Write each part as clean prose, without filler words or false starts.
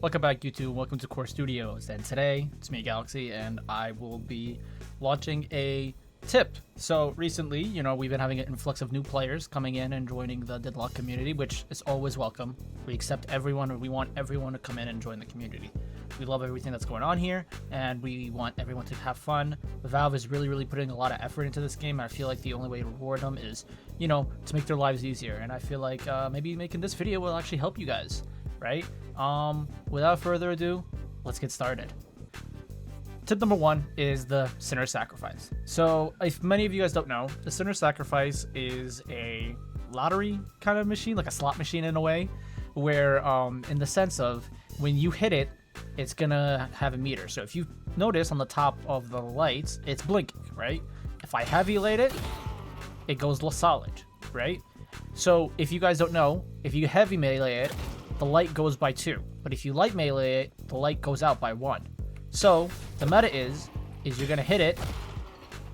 Welcome back, YouTube. Welcome to Core Studios. And today, it's me, Galaxy, and I will be launching a tip. So recently, we've been having an influx of new players coming in and joining the Deadlock community, which is always welcome. We accept everyone, and we want everyone to come in and join the community. We love everything that's going on here, and we want everyone to have fun. Valve is really putting a lot of effort into this game, and I feel like the only way to reward them is, to make their lives easier. And I feel like maybe making this video will actually help you guys, right? Without further ado, let's get started. Tip number one is the Sinner Sacrifice. So if many of you guys don't know, the Sinner Sacrifice is a lottery kind of machine, like a slot machine in a way, where in the sense of when you hit it, it's gonna have a meter. So if you notice on the top of the lights, it's blinking, right? If I heavy light it, it goes solid, right? So if you guys don't know, if you heavy melee it, the light goes by 2. But if you light melee it, the light goes out by 1. So the meta is you're gonna hit it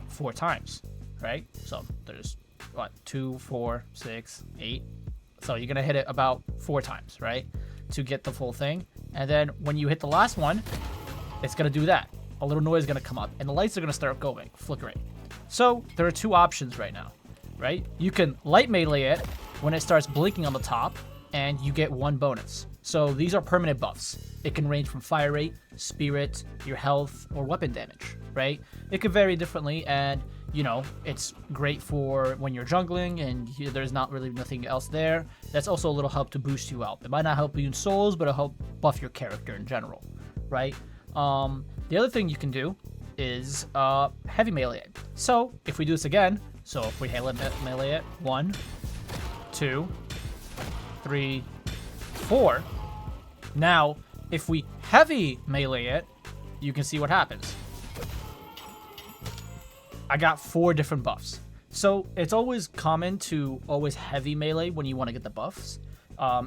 4 times, right? So there's 2, 4, 6, 8. So you're gonna hit it about 4 times, right? To get the full thing. And then when you hit the last one, it's gonna do that. A little noise is gonna come up and the lights are gonna start going, flickering. So there are 2 options right now, right? You can light melee it when it starts blinking on the top, and you get 1 bonus. So these are permanent buffs. It can range from fire rate, spirit, your health, or weapon damage, right? It could vary differently, and it's great for when you're jungling and there's not really nothing else there. That's also a little help to boost you out. It might not help you in souls, but it'll help buff your character in general, right? The other thing you can do is heavy melee it. So if we do this again, so if we melee it, 1, 2, 3, 4. Now, if we heavy melee it, you can see what happens. I got 4 different buffs. So it's always common to always heavy melee when you want to get the buffs.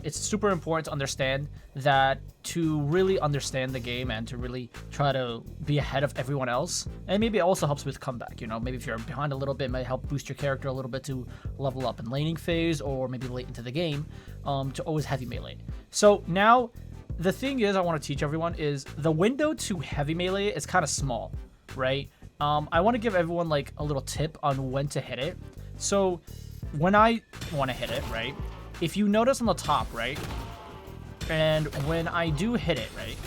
It's super important to understand that to really understand the game and to really try to be ahead of everyone else. And maybe it also helps with comeback. Maybe if you're behind a little bit, it might help boost your character a little bit to level up in laning phase or maybe late into the game, to always heavy melee. So now the thing is I want to teach everyone is the window to heavy melee is kind of small, right? I want to give everyone like a little tip on when to hit it. So when I want to hit it, right? If you notice on the top, right? And when I do hit it, right?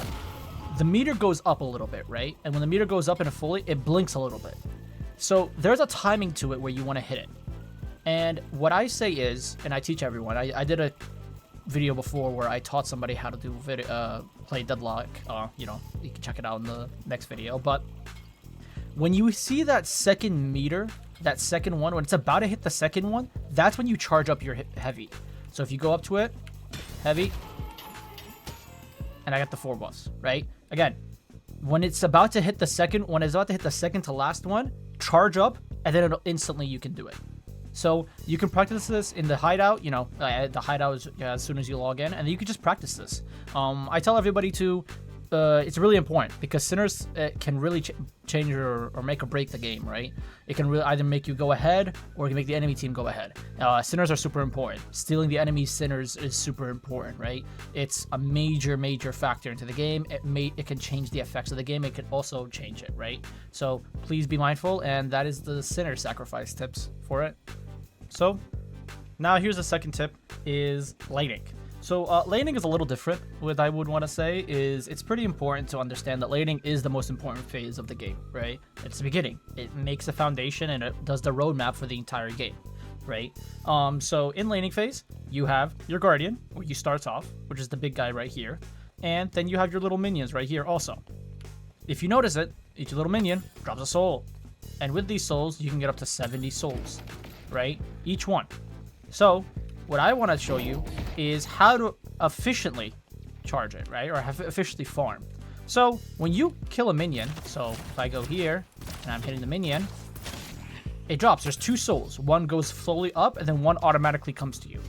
The meter goes up a little bit, right? And when the meter goes up in a fully, it blinks a little bit. So there's a timing to it where you want to hit it. And what I say is, and I teach everyone, I did a video before where I taught somebody how to do play Deadlock. You can check it out in the next video. But when you see that second meter, that second one, when it's about to hit the second one, that's when you charge up your heavy. So if you go up to it, heavy, and I got the 4 buffs, right? Again, when it's about to hit the second, to last one, charge up, and then instantly you can do it. So you can practice this in the hideout. The hideout is as soon as you log in, and you can just practice this. I tell everybody to. It's really important because sinners can really change or make or break the game, right? It can really either make you go ahead or it can make the enemy team go ahead. Sinners are super important. Stealing the enemy's sinners is super important, right? It's a major factor into the game. It can change the effects of the game. It can also change it, right? So please be mindful, and that is the Sinner Sacrifice tips for it. So now here's the second tip is laning. So laning is a little different. What I would want to say is it's pretty important to understand that laning is the most important phase of the game, right? It's the beginning. It makes the foundation and it does the roadmap for the entire game, right? So in laning phase, you have your Guardian, where you start off, which is the big guy right here. And then you have your little minions right here also. If you notice it, each little minion drops a soul. And with these souls, you can get up to 70 souls, right? Each one. So what I want to show you is how to efficiently charge it, right? Or efficiently farm. So when you kill a minion, so if I go here and I'm hitting the minion, it drops. There's 2 souls. One goes slowly up and then one automatically comes to you,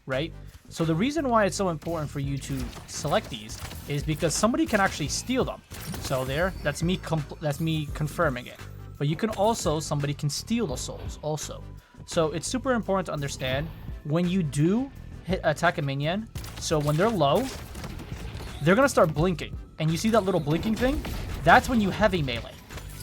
right? So the reason why it's so important for you to select these is because somebody can actually steal them. So that's me confirming it. But you can also, somebody can steal the souls also. So it's super important to understand when you do attack a minion. So when they're low, they're going to start blinking. And you see that little blinking thing? That's when you heavy melee.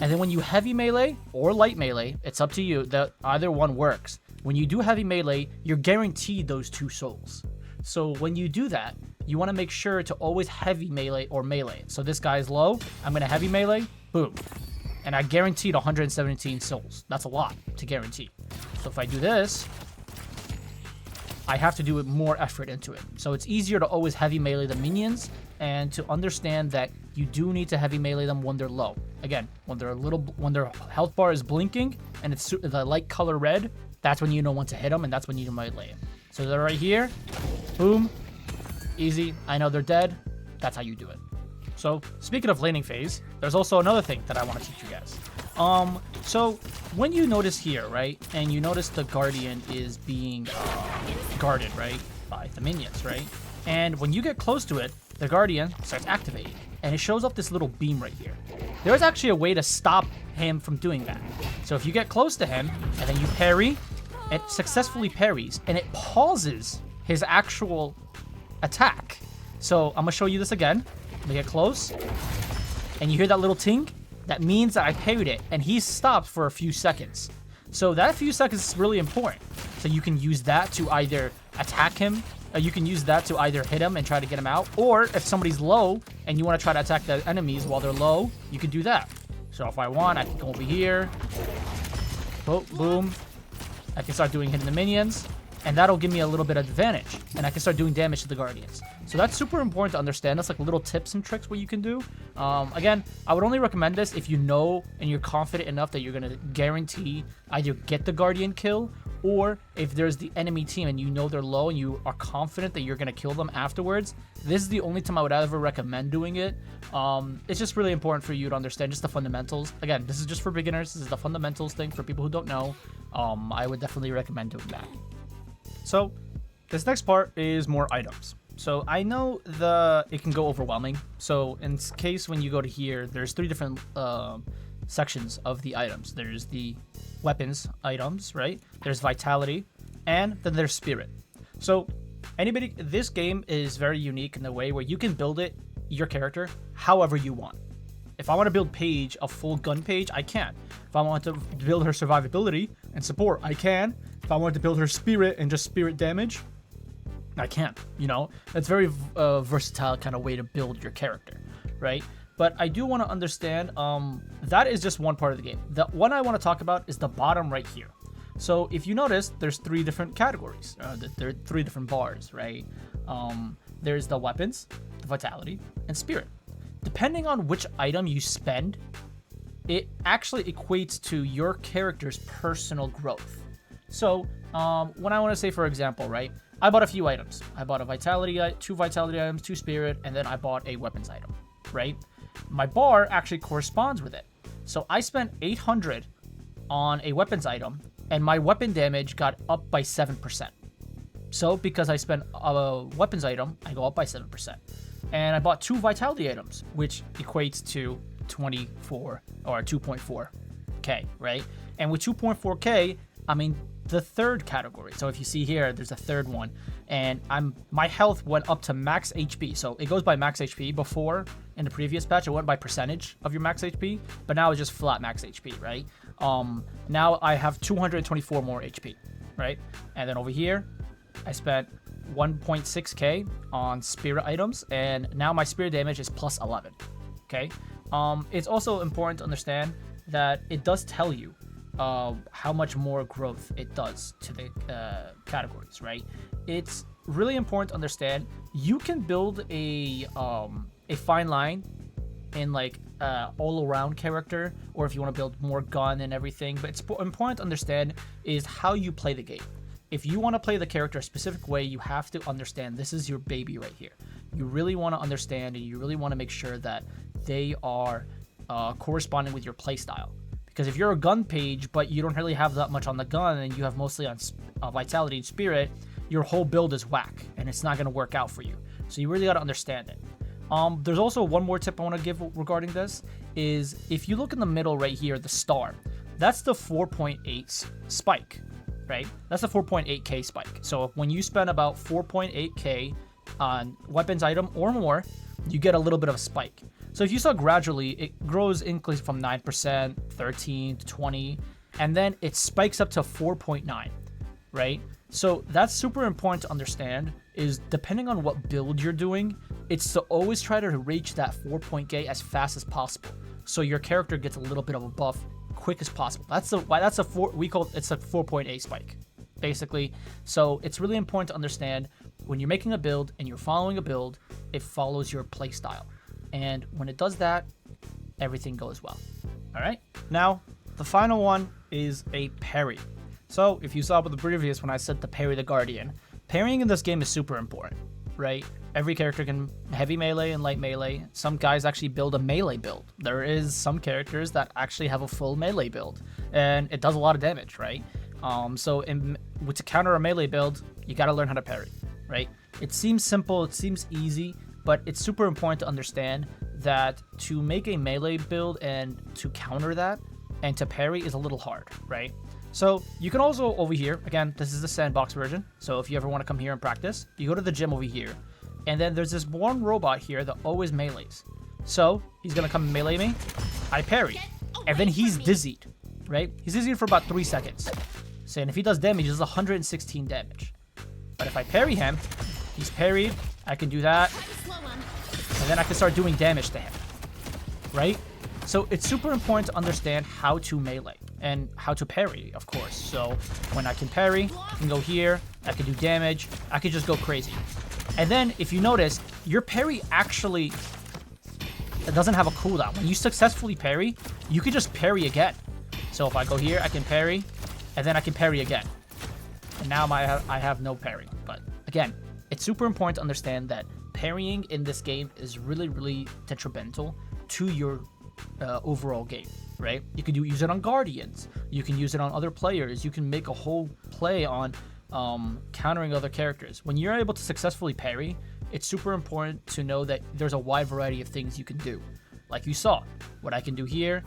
And then when you heavy melee or light melee, it's up to you. That either one works. When you do heavy melee, you're guaranteed those 2 souls. So when you do that, you want to make sure to always heavy melee or melee. So this guy's low. I'm going to heavy melee. Boom. And I guaranteed 117 souls. That's a lot to guarantee. So if I do this, I have to do more effort into it. So it's easier to always heavy melee the minions and to understand that you do need to heavy melee them when they're low. Again, when their health bar is blinking and it's the light color red, that's when you know when to hit them and that's when you melee them. So they're right here. Boom. Easy. I know they're dead. That's how you do it. So speaking of laning phase, there's also another thing that I want to teach you guys. So when you notice here, right, and you notice the Guardian is being guarded, right, by the minions, right, and when you get close to it, the Guardian starts activating, and it shows up this little beam right here. There's actually a way to stop him from doing that. So if you get close to him, and then you parry, it successfully parries, and it pauses his actual attack. So I'm gonna show you this again. Let me get close, and you hear that little ting? That means that I parried it, and he stopped for a few seconds. So that few seconds is really important. So you can use that to either attack him, or you can use that to either hit him and try to get him out, or if somebody's low and you want to try to attack the enemies while they're low, you can do that. So if I want, I can go over here. Boom, boom. I can start hitting the minions, and that'll give me a little bit of advantage, and I can start doing damage to the Guardians. So that's super important to understand. That's like little tips and tricks what you can do. Again, I would only recommend this if you know and you're confident enough that you're going to guarantee either get the Guardian kill, or if there's the enemy team and you know they're low and you are confident that you're going to kill them afterwards. This is the only time I would ever recommend doing it. It's just really important for you to understand just the fundamentals. Again, this is just for beginners. This is the fundamentals thing for people who don't know. I would definitely recommend doing that. So this next part is more items. So I know it can go overwhelming. So in case when you go to here, there's 3 different sections of the items. There's the weapons items, right? There's vitality, and then there's spirit. So this game is very unique in the way where you can build your character however you want. If I want to build Paige a full gun Paige, I can. If I want to build her survivability and support, I can. If I want to build her spirit and just spirit damage, I can. You know, it's very versatile kind of way to build your character, right? But I do want to understand that is just one part of the game. The one I want to talk about is the bottom right here. So if you notice, there's 3 different categories. There are 3 different bars, right? There's the weapons, the vitality, and spirit. Depending on which item you spend, it actually equates to your character's personal growth. So when I want to say, for example, right, I bought a few items. I bought a vitality, 2 vitality items, 2 spirit, and then I bought a weapons item, right? My bar actually corresponds with it. So I spent 800 on a weapons item, and my weapon damage got up by 7%. So because I spent a weapons item, I go up by 7%. And I bought 2 vitality items, which equates to 24 or 2.4k, right? And with 2.4k, I mean the third category. So if you see here, there's a third one, and my health went up to max HP. So it goes by max HP. Before, in the previous patch, it went by percentage of your max HP, but now it's just flat max HP, right? Now I have 224 more HP, right? And then over here, I spent 1.6k on spirit items, and now my spirit damage is plus 11. Okay. It's also important to understand that it does tell you how much more growth it does to the categories, right? It's really important to understand you can build a fine line in like all around character, or if you want to build more gun and everything, but it's important to understand is how you play the game. If you want to play the character a specific way, you have to understand this is your baby right here. You really want to understand, and you really want to make sure that they are corresponding with your playstyle. Because if you're a gun page, but you don't really have that much on the gun, and you have mostly on vitality and spirit, your whole build is whack, and it's not going to work out for you. So you really got to understand it. There's also one more tip I want to give regarding this, is if you look in the middle right here, the star, that's the 4.8 spike, right? That's the 4.8k spike. So when you spend about 4.8k on weapons item or more, you get a little bit of a spike. So if you saw gradually, it grows increase from 9%, 13 to 20, and then it spikes up to 4.9, right? So that's super important to understand, is depending on what build you're doing, it's to always try to reach that 4-point gate as fast as possible, so your character gets a little bit of a buff quick as possible. It's a 4.8 spike, basically. So it's really important to understand when you're making a build and you're following a build, it follows your play style. And when it does that, everything goes well. All right. Now, the final one is a parry. So if you saw with the previous when I said to parry the Guardian, parrying in this game is super important, right? Every character can heavy melee and light melee. Some guys actually build a melee build. There is some characters that actually have a full melee build, and it does a lot of damage, right? To counter a melee build, you got to learn how to parry, right? It seems simple, it seems easy, but it's super important to understand that to make a melee build and to counter that and to parry is a little hard, right? So you can also over here, again, this is the sandbox version. So if you ever want to come here and practice, you go to the gym over here. And then there's this one robot here that always melees. So he's going to come and melee me. I parry. And then he's dizzied, right? He's dizzied for about 3 seconds. So and if he does damage, he does 116 damage. But if I parry him, he's parried. I can do that. And then I can start doing damage to him, right? So it's super important to understand how to melee and how to parry, of course. So when I can parry, I can go here, I can do damage, I can just go crazy. And then if you notice, your parry actually doesn't have a cooldown. When you successfully parry, you can just parry again. So if I go here, I can parry, and then I can parry again. And now I have no parry. But again, it's super important to understand that parrying in this game is really, really detrimental to your overall game, right? You can use it on Guardians. You can use it on other players. You can make a whole play on countering other characters. When you're able to successfully parry, it's super important to know that there's a wide variety of things you can do. Like you saw, what I can do here.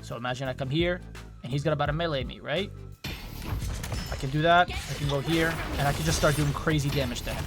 So imagine I come here, and he's about to melee me, right? I can do that. I can go here, and I can just start doing crazy damage to him.